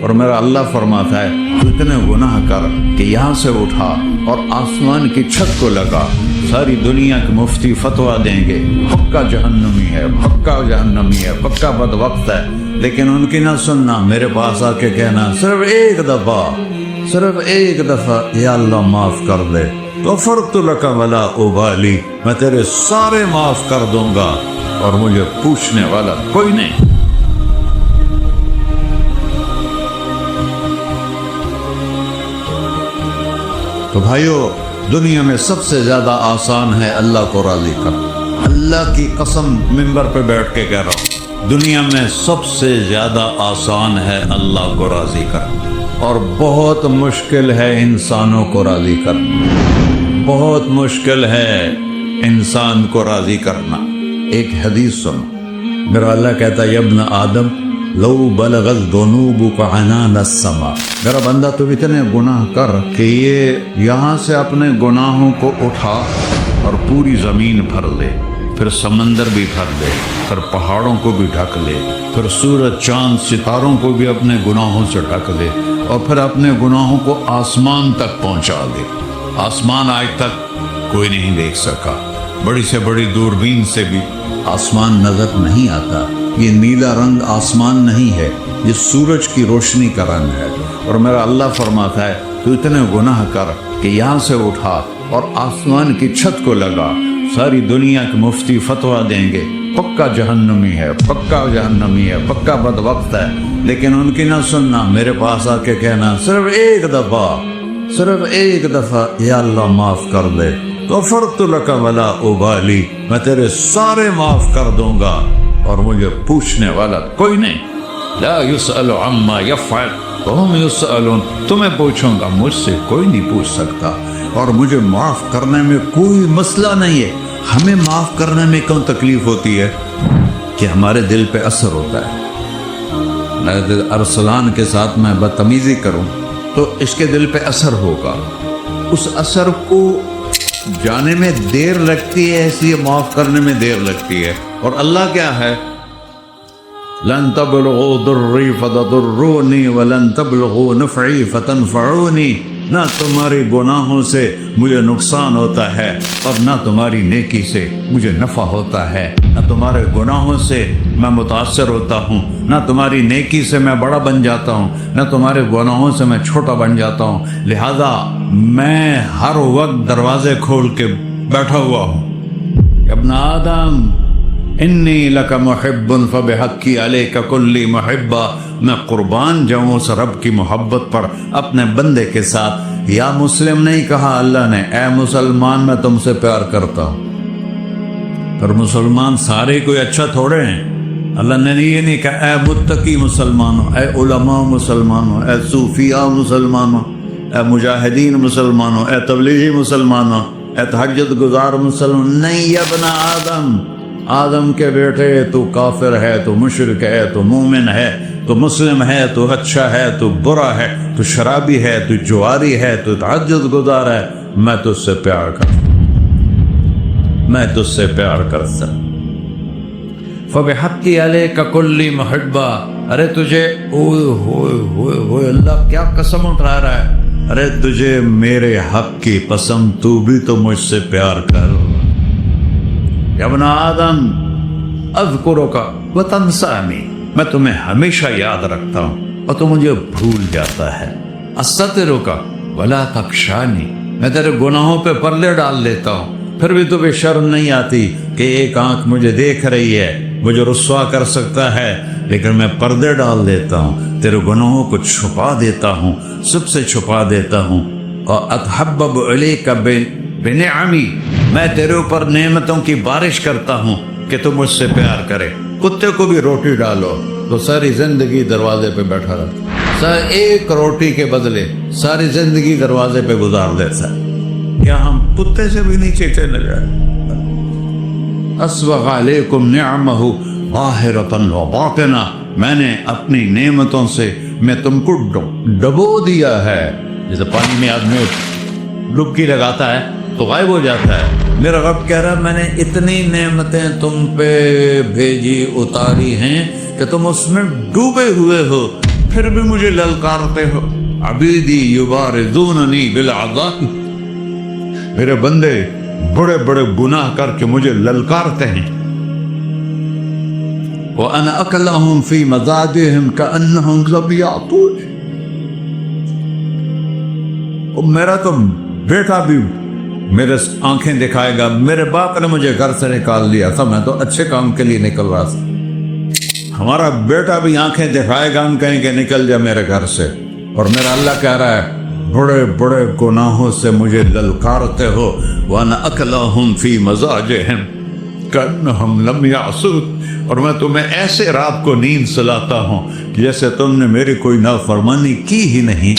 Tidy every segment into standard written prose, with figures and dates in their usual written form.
اور میرا اللہ فرماتا ہے تو اتنے گناہ کر کہ یہاں سے اٹھا اور آسمان کی چھت کو لگا، ساری دنیا کے مفتی فتویٰ دیں گے پکا جہنمی ہے، پکا جہنمی ہے، پکا بدبخت ہے، لیکن ان کی نہ سننا، میرے پاس آ کے کہنا صرف ایک دفعہ یا اللہ معاف کر دے، غفرت لک ولا ابالی، میں تیرے سارے معاف کر دوں گا اور مجھے پوچھنے والا کوئی نہیں۔ تو بھائیو، دنیا میں سب سے زیادہ آسان ہے اللہ کو راضی کرنا، اللہ کی قسم منبر پہ بیٹھ کے کہہ رہا ہوں، دنیا میں سب سے زیادہ آسان ہے اللہ کو راضی کرنا، اور بہت مشکل ہے انسانوں کو راضی کرنا، بہت مشکل ہے انسان کو راضی کرنا۔ ایک حدیث سنو، میرا اللہ کہتا ہے ابن آدم لو بلغت ذنوبک عنان السماء، میرا بندہ تو اتنے گناہ کر کہ یہ یہاں سے اپنے گناہوں کو اٹھا اور پوری زمین بھر لے، پھر سمندر بھی بھر لے، پھر پہاڑوں کو بھی ڈھک لے، پھر سورج چاند ستاروں کو بھی اپنے گناہوں سے ڈھک لے، اور پھر اپنے گناہوں کو آسمان تک پہنچا دے۔ آسمان آج تک کوئی نہیں دیکھ سکا، بڑی سے بڑی دوربین سے بھی آسمان نظر نہیں آتا۔ یہ نیلا رنگ آسمان نہیں ہے، یہ سورج کی روشنی کا رنگ ہے۔ اور میرا اللہ فرماتا ہے تو اتنے گناہ کر کہ یہاں سے اٹھا اور آسمان کی چھت کو لگا، ساری دنیا کے مفتی فتویٰ دیں گے پکا جہنمی ہے، پکا جہنمی ہے، پکا بدبخت ہے، لیکن ان کی نہ سننا، میرے پاس آ کے کہنا صرف ایک دفعہ یا اللہ معاف کر دے، غفرت لک ولا ابالی، میں تیرے سارے معاف کر دوں گا اور مجھے پوچھنے والا کوئی نہیں۔ لا يسأل عما يفعل وهم يسألون، تمہیں پوچھوں گا، مجھ سے کوئی نہیں پوچھ سکتا، اور مجھے معاف کرنے میں کوئی مسئلہ نہیں ہے۔ ہمیں معاف کرنے میں کیوں تکلیف ہوتی ہے؟ کہ ہمارے دل پہ اثر ہوتا ہے۔ ارسلان کے ساتھ میں بدتمیزی کروں تو اس کے دل پہ اثر ہوگا، اس اثر کو جانے میں دیر لگتی ہے، اس لیے معاف کرنے میں دیر لگتی ہے۔ اور اللہ کیا ہے؟ لن تبلغوا ضرری فتضرونی ولن تبلغوا نفعی فتنفعونی، نہ تمہاری گناہوں سے مجھے نقصان ہوتا ہے اور نہ تمہاری نیکی سے مجھے نفع ہوتا ہے، نہ تمہارے گناہوں سے میں متاثر ہوتا ہوں، نہ تمہاری نیکی سے میں بڑا بن جاتا ہوں، نہ تمہارے گناہوں سے میں چھوٹا بن جاتا ہوں، لہذا میں ہر وقت دروازے کھول کے بیٹھا ہوا ہوں۔ ابن آدم انی لک محب فبحقی علیک کلی محبہ، میں قربان جاؤں اس رب کی محبت پر اپنے بندے کے ساتھ۔ یا مسلم نہیں کہا اللہ نے، اے مسلمان میں تم سے پیار کرتا ہوں۔ پر مسلمان سارے کوئی اچھا تھوڑے ہیں، اللہ نے یہ نہیں کہا اے متقی مسلمانوں، اے علماء مسلمانوں، اے صوفیاء مسلمانوں، اے مجاہدین مسلمانوں، اے تبلیغی مسلمانوں، اے تہجد گزار مسلمان، نہیں ابن آدم کے بیٹے، تو کافر ہے، تو مشرک ہے، تو مومن ہے، تو مسلم ہے، تو اچھا ہے، تو برا ہے، تو شرابی ہے، تو جواری ہے، تو تہجد گزار ہے، میں تجھ سے پیار کرتا فبحقی علیک کلی محبہ، ارے تجھے ہوئے اللہ کیا قسم اٹھا رہا ہے، ارے تجھے میرے حق کی قسم، تو بھی تو مجھ سے پیار کر۔ ابن آدم اذکرک وتنسانی، میں تمہیں ہمیشہ یاد رکھتا ہوں اور تو مجھے بھول جاتا ہے۔ استترک ولا تخشانی، میں تیرے گناہوں پہ پردے ڈال لیتا ہوں، پھر بھی تمہیں شرم نہیں آتی کہ ایک آنکھ مجھے دیکھ رہی ہے، مجھے رسوا کر سکتا ہے، لیکن میں پردے ڈال دیتا ہوں، تیرے گناہوں کو چھپا دیتا ہوں، سب سے چھپا دیتا ہوں۔ اور اتحبب الیک بنعمی، میں تیرے اوپر نعمتوں کی بارش کرتا ہوں کہ تو مجھ سے پیار کرے۔ کتے کو بھی روٹی ڈالو تو ساری زندگی دروازے پہ بیٹھا رہتا، ایک روٹی کے بدلے ساری زندگی دروازے پہ گزار دیتا ہے۔ کیا ہم کتے سے بھی نیچے چلے جائیں؟ اسبغ علیکم نعمہ ظاہرۃ و باطنہ، میں نے اپنی نعمتوں سے میں تم کو ڈبو دیا ہے، جیسے پانی میں آدمی ڈبکی لگاتا ہے تو غائب ہو جاتا ہے۔ میرا رب کہہ رہا ہے میں نے اتنی نعمتیں تم پہ بھیجی اتاری ہیں کہ تم اس میں ڈوبے ہوئے ہو، پھر بھی مجھے للکارتے ہو. عبیدی یبارزوننی بالعذاب، میرے بندے بڑے بڑے گناہ کر کے مجھے للکارتے ہیں. وَأَنَا أَكْلَهُمْ فِي مَزَاجِهِمْ كَأَنَّهُمْ لَمْ يَعْطُونِ. میرا تو بیٹا بھی میرے آنکھیں دکھائے گا. میرے باپ نے مجھے گھر سے نکال دیا تھا، میں تو اچھے کام کے لیے نکل رہا تھا. ہمارا بیٹا بھی آنکھیں دکھائے گا، ہم کہیں کہ نکل جا میرے گھر سے. اور میرا اللہ کہہ رہا ہے بڑے بڑے گناہوں سے مجھے للکارتے ہو. وَأَنَا أَكْلَهُمْ فِي مَزَاجِهِمْ كَأَنَّهُمْ لَمْ يَعْصُونِ. اور میں تمہیں ایسے رات کو نیند سلاتا ہوں جیسے تم نے میری کوئی نافرمانی کی ہی نہیں.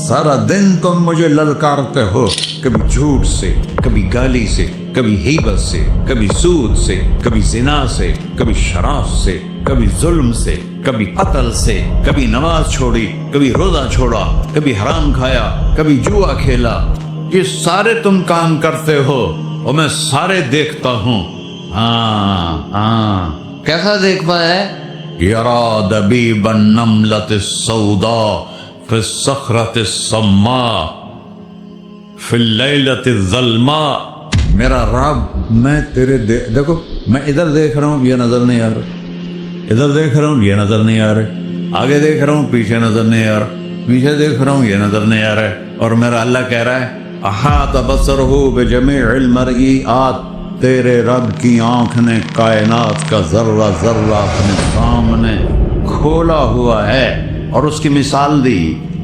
سارا دن تم مجھے للکارتے ہو، کبھی جھوٹ سے، کبھی گالی سے، کبھی غیبت سے، کبھی سود سے، کبھی زنا سے، کبھی شراب سے، کبھی ظلم سے، کبھی قتل سے، کبھی نماز چھوڑی، کبھی روزہ چھوڑا، کبھی حرام کھایا، کبھی جوا کھیلا. یہ سارے تم کام کرتے ہو اور میں سارے دیکھتا ہوں. کیسا دیکھ پایا ہے؟ یرا دبیب النملۃ السوداء فی الصخرۃ الصماء فی اللیلۃ الظلماء. میرا رب میں تیرے دیکھو، میں ادھر دیکھ رہا ہوں یہ نظر نہیں آ رہا، ادھر دیکھ رہا ہوں یہ نظر نہیں آ رہا، آگے دیکھ رہا ہوں پیچھے نظر نہیں آ رہا، پیچھے دیکھ رہا ہوں یہ نظر نہیں آ رہا ہے. اور میرا اللہ کہہ رہا ہے احاط بصرہ بجمیع المرئیات. تیرے رب کی آنکھ نے کائنات کا ذرہ ذرہ اپنے سامنے کھولا ہوا ہے. اور اس کی مثال دی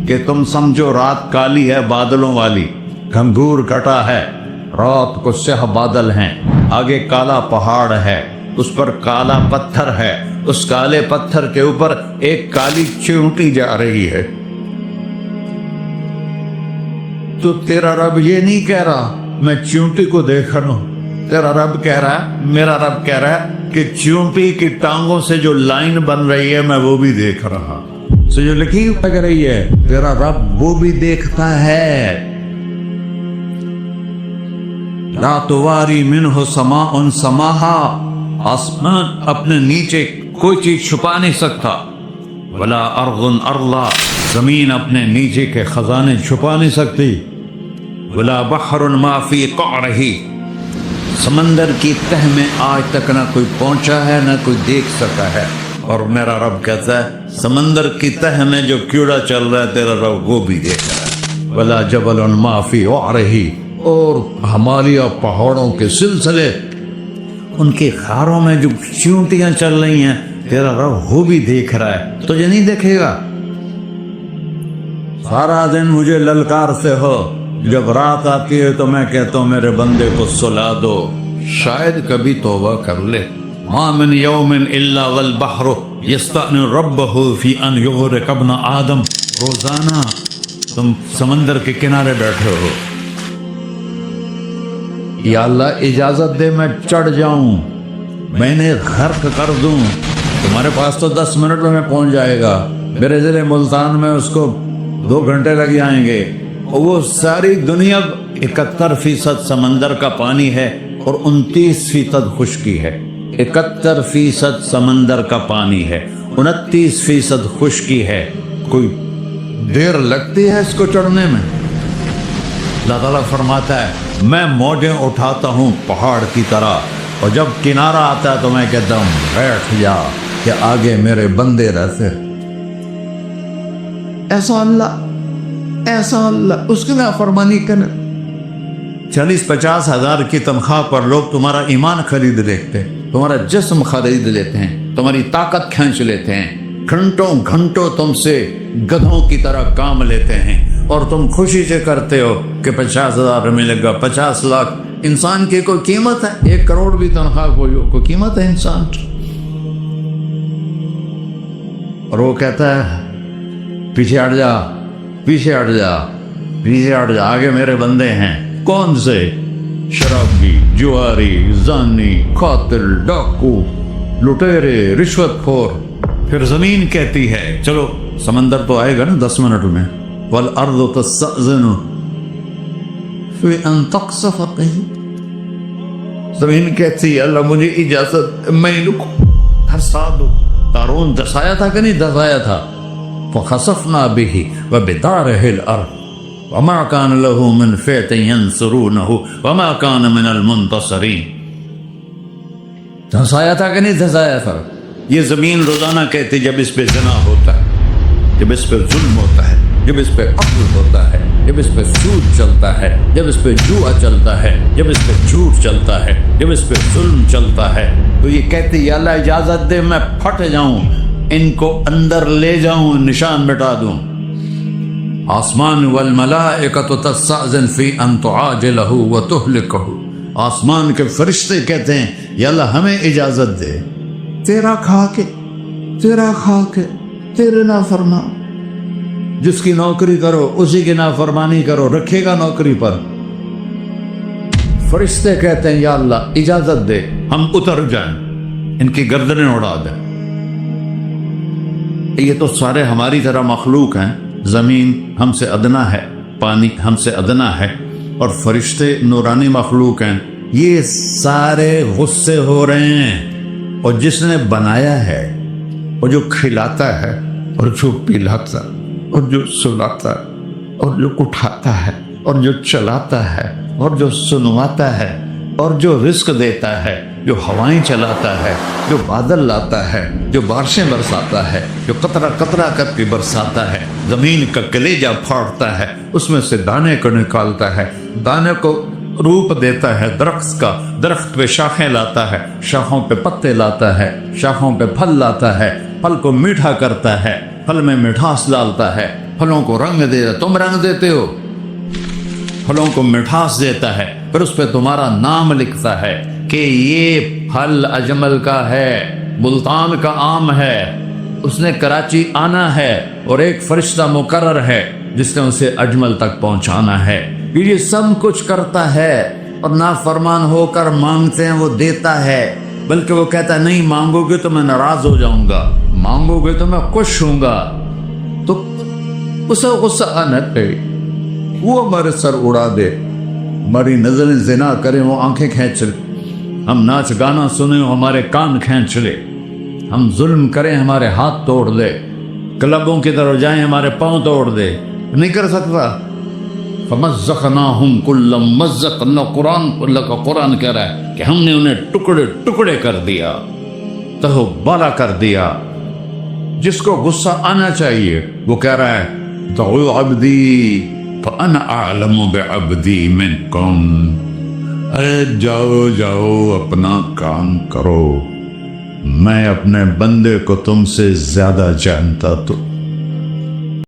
کہ تم سمجھو رات کالی ہے بادلوں والی، گھنگور کٹا ہے، رات کو سیاہ بادل ہیں، آگے کالا پہاڑ ہے، اس پر کالا پتھر ہے، اس کالے پتھر کے اوپر ایک کالی چیونٹی جا رہی ہے. تو تیرا رب یہ نہیں کہہ رہا میں چیونٹی کو دیکھ رہا ہوں. تیرا رب کہہ رہا ہے، میرا رب کہہ رہا ہے کہ چیونٹی کی ٹانگوں سے جو لائن بن رہی ہے میں وہ بھی دیکھ رہا. سے جو لکیر لگ رہی ہے تیرا رب وہ بھی دیکھتا ہے. لا تواری منہ سماء سماہا، آسمان اپنے نیچے کوئی چیز چھپا نہیں سکتا. ولا ارض ارضا، زمین اپنے نیچے کے خزانے چھپا نہیں سکتی. ولا بحر ما فی قعرہ، سمندر کی تہ میں آج تک نہ کوئی پہنچا ہے نہ کوئی دیکھ سکا ہے. اور میرا رب کہتا ہے سمندر کی تہ میں جو کیڑا چل رہا ہے تیرا رب وہ بھی دیکھ رہا ہے. ولا جبل ما فی وعرہ، اور ہمالیہ پہاڑوں کے سلسلے ان کی خاروں میں جو چیونٹیاں چل رہی ہیں تیرا رب وہ بھی دیکھ رہا ہے. تجھے نہیں دیکھے گا؟ سارا دن مجھے للکارتے ہو، جب رات آتی ہے تو میں کہتا ہوں میرے بندے کو سلا دو، شاید کبھی توبہ کر لے. ما من یوم الا والبحر یستأنی ربہ فی ان یغرق ابن آدم. روزانہ تم سمندر کے کنارے بیٹھے ہو، یا اللہ اجازت دے میں چڑھ جاؤں، میں نے غرق کر دوں. تمہارے پاس تو 10 منٹ میں پہنچ جائے گا، میرے ضلع ملتان میں اس کو 2 گھنٹے لگ جائیں گے. وہ ساری دنیا 71% سمندر کا پانی ہے اور 29% خشکی ہے. 71% سمندر کا پانی ہے، 29% خشکی ہے. کوئی دیر لگتی ہے اس کو چڑھنے میں؟ اللہ تعالیٰ فرماتا ہے میں موجیں اٹھاتا ہوں پہاڑ کی طرح، اور جب کنارہ آتا ہے تو میں کہتا ہوں بیٹھ جا کہ آگے میرے بندے رہتے. ایسا اللہ اس کی نافرمانی کرے. 40-50 ہزار کی تنخواہ پر لوگ تمہارا ایمان خرید لیتے ہیں، تمہارا جسم خرید لیتے ہیں، تمہاری طاقت کھینچ لیتے ہیں، گھنٹوں گھنٹوں تم سے گدھوں کی طرح کام لیتے ہیں، اور تم خوشی سے کرتے ہو کہ 50,000 ملے گا، 50 لاکھ. انسان کی کوئی قیمت ہے؟ 1 کروڑ بھی تنخواہ کوئی قیمت ہے انسان؟ اور وہ کہتا ہے پیچھے ہٹ جا، پیچھے ہٹ جا، پیچھے ہٹ جا، آگے میرے بندے ہیں. کون سے؟ شرابی، جواری، زانی، قاتل، ڈاکو، لٹیرے، رشوت خور. پھر زمین کہتی ہے چلو سمندر تو آئے گا نا 10 منٹ میں. والارض تستأذن فی ان تقصف قیل. زمین کہتی ہے اللہ مجھے اجازت، میں ان کو دھسا دو. قارون دھسایا تھا کہ نہیں دھسایا تھا؟ فخسفنا به وبداره الأرض وما كان له من فئة ينصرونه وما كان من المنتصرين. دھنسایا تھا کہ نہیں دھنسایا تھا؟ یہ زمین روزانہ کہتے جب اس پہ زنا ہوتا ہے، جب اس پہ ظلم ہوتا ہے، جب اس پہ قتل ہوتا ہے، جب اس پہ سود چلتا ہے، جب اس پہ جوا چلتا ہے، جب اس پہ جھوٹ چلتا ہے، جب اس پہ ظلم چلتا ہے، تو یہ کہتے یا اللہ اجازت دے میں پھٹ جاؤں، ان کو اندر لے جاؤں، نشان مٹا دوں. آسمان والملائکۃ تستأذن فی ان تعاجلہ وتہلکہ، آسمان کے فرشتے کہتے ہیں یا اللہ ہمیں اجازت دے، تیرا کھا کے تیرے نافرمان، جس کی نوکری کرو اسی کی نافرمانی کرو، رکھے گا نوکری پر. فرشتے کہتے ہیں یا اللہ اجازت دے ہم اتر جائیں، ان کی گردنیں اڑا دیں. یہ تو سارے ہماری طرح مخلوق ہیں، زمین ہم سے ادنا ہے، پانی ہم سے ادنا ہے، اور فرشتے نورانی مخلوق ہیں. یہ سارے غصے ہو رہے ہیں، اور جس نے بنایا ہے، اور جو کھلاتا ہے، اور جو پلاتا، اور جو سلاتا، اور جو اٹھاتا ہے، اور جو چلاتا ہے، اور جو سنواتا ہے، اور جو رزق دیتا ہے، جو ہوائیں چلاتا ہے، جو بادل لاتا ہے، جو بارشیں برساتا ہے، جو قطرہ قطرہ کر کے برساتا ہے، زمین کا کلیجہ پھاڑتا ہے، اس میں سے دانے کو نکالتا ہے، دانے کو روپ دیتا ہے درخت کا، درخت پہ شاخیں لاتا ہے، شاخوں پہ پتے لاتا ہے، شاخوں پہ پھل لاتا ہے، پھل کو میٹھا کرتا ہے، پھل میں مٹھاس ڈالتا ہے، پھلوں کو رنگ دیتا ہے. تم رنگ دیتے ہو، پھلوں کو مٹھاس دیتا ہے، پھر اس پہ تمہارا نام لکھتا ہے کہ یہ پھل اجمل کا ہے، ملتان کا آم ہے، اس نے کراچی آنا ہے، اور ایک فرشتہ مقرر ہے جس نے اسے اجمل تک پہنچانا ہے. یہ سب کچھ کرتا ہے، اور نافرمان ہو کر مانگتے ہیں وہ دیتا ہے، بلکہ وہ کہتا ہے نہیں مانگو گے تو میں ناراض ہو جاؤں گا، مانگو گے تو میں خوش ہوں گا. تو اسے غصہ آنا چاہیے، وہ ہمارے سر اڑا دے، ہماری نظریں زنا کریں وہ آنکھیں کھینچ لے، ہم ناچ گانا سنیں وہ ہمارے کان کھینچ لے، ہم ظلم کریں ہمارے ہاتھ توڑ دے، کلبوں کی طرف جائیں ہمارے پاؤں توڑ دے. نہیں کر سکتا. فَمَزَّقْنَاهُمْ كُلَّ مُمَزَّقٍ، اللہ کا قرآن کہہ رہا ہے کہ ہم نے انہیں ٹکڑے ٹکڑے کر دیا، تہو بالا کر دیا. جس کو غصہ آنا چاہیے وہ کہہ رہا ہے دعوا عبدی فَأَنَا أَعْلَمُ بِعَبْدِي مِنْكُمْ، ارے جاؤ جاؤ اپنا کام کرو، میں اپنے بندے کو تم سے زیادہ جانتا تو